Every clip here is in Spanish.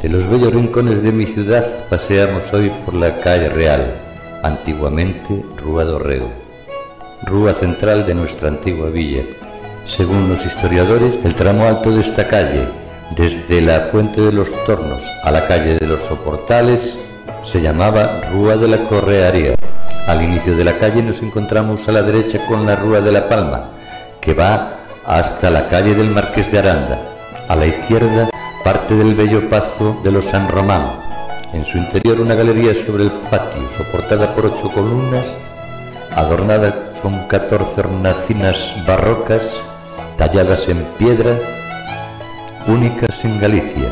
De los bellos rincones de mi ciudad paseamos hoy por la calle Real, antiguamente Rúa do Rego, rúa central de nuestra antigua villa. Según los historiadores, el tramo alto de esta calle, desde la Fuente de los Tornos a la calle de los Soportales, se llamaba Rúa de la Correaría. Al inicio de la calle nos encontramos a la derecha con la Rúa de la Palma, que va hasta la calle del Marqués de Aranda. A la izquierda, parte del bello Pazo de los San Román. En su interior una galería sobre el patio, soportada por 8 columnas, adornada con 14 hornacinas barrocas, talladas en piedra, únicas en Galicia.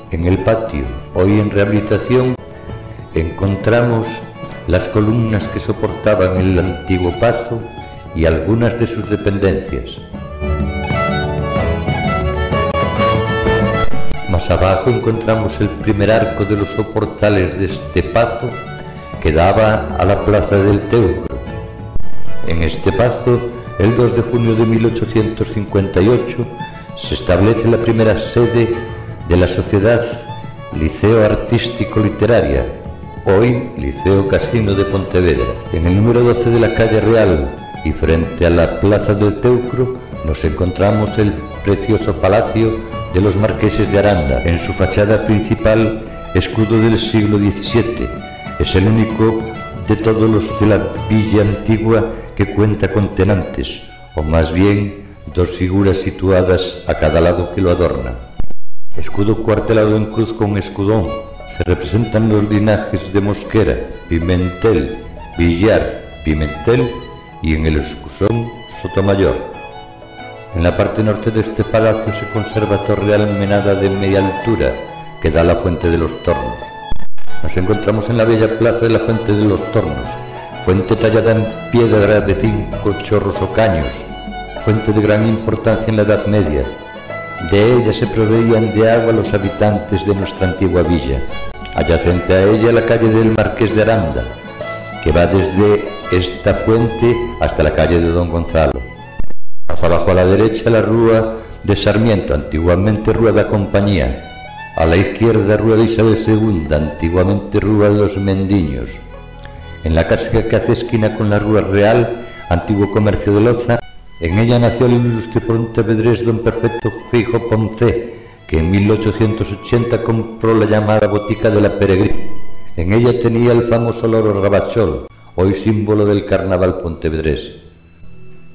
En el patio, hoy en rehabilitación, encontramos las columnas que soportaban el antiguo pazo y algunas de sus dependencias. Más abajo encontramos el primer arco de los soportales de este pazo que daba a la plaza del Teucro. En este pazo, el 2 de junio de 1858, se establece la primera sede de la Sociedad Liceo Artístico Literaria, hoy Liceo Casino de Pontevedra. En el número 12 de la calle Real y frente a la plaza del Teucro nos encontramos el precioso palacio de los Marqueses de Aranda. En su fachada principal, escudo del siglo XVII. Es el único de todos los de la villa antigua que cuenta con tenantes, o más bien 2 figuras situadas a cada lado que lo adornan. Escudo cuartelado en cruz con escudón. Se representan los linajes de Mosquera, Pimentel, Villar, Pimentel y en el escusón Sotomayor. En la parte norte de este palacio se conserva torre almenada de media altura que da a la Fuente de los Tornos. Nos encontramos en la bella plaza de la Fuente de los Tornos, fuente tallada en piedra de 5 chorros o caños, fuente de gran importancia en la Edad Media. De ella se proveían de agua los habitantes de nuestra antigua villa. Adyacente a ella la calle del Marqués de Aranda, que va desde esta fuente hasta la calle de Don Gonzalo. Más abajo a la derecha la Rúa de Sarmiento, antiguamente Rúa da Compañía. A la izquierda Rúa de Isabel II, antiguamente Rúa de los Mendiños. En la casa que hace esquina con la Rúa Real, antiguo comercio de Loza, en ella nació el ilustre pontevedrés don Perfecto Fijo Ponce, que en 1880 compró la llamada Botica de la Peregrina. En ella tenía el famoso loro Rabachol, hoy símbolo del carnaval pontevedrés.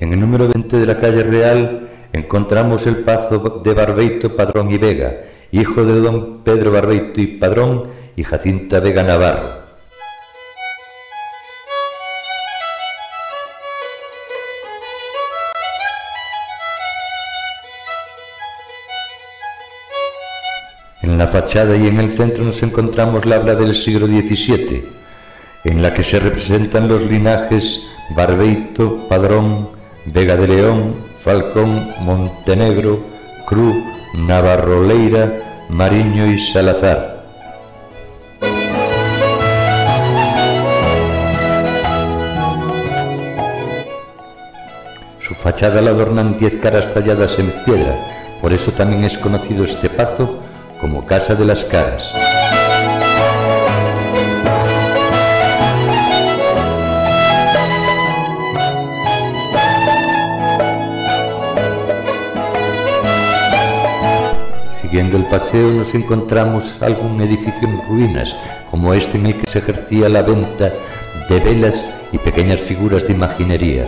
En el número 20 de la calle Real encontramos el pazo de Barbeito Padrón y Vega, hijo de don Pedro Barbeito y Padrón y Jacinta Vega Navarro. En la fachada y en el centro nos encontramos la obra del siglo XVII, en la que se representan los linajes Barbeito, Padrón, Vega de León, Falcón, Montenegro, Cruz, Navarroleira, Mariño y Salazar. Su fachada la adornan 10 caras talladas en piedra, por eso también es conocido este pazo como Casa de las Caras. Siguiendo el paseo nos encontramos algún edificio en ruinas, como este en el que se ejercía la venta de velas y pequeñas figuras de imaginería.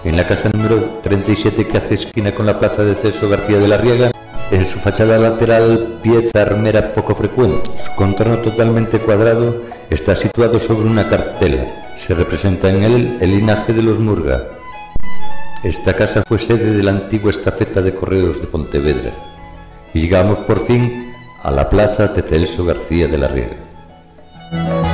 En la casa número 37 que hace esquina con la plaza de Celso García de la Riega, en su fachada lateral, pieza armera poco frecuente. Su contorno totalmente cuadrado está situado sobre una cartela. Se representa en él el linaje de los Murga. Esta casa fue sede de la antigua estafeta de correos de Pontevedra. y llegamos por fin a la plaza de Celso García de la Riega.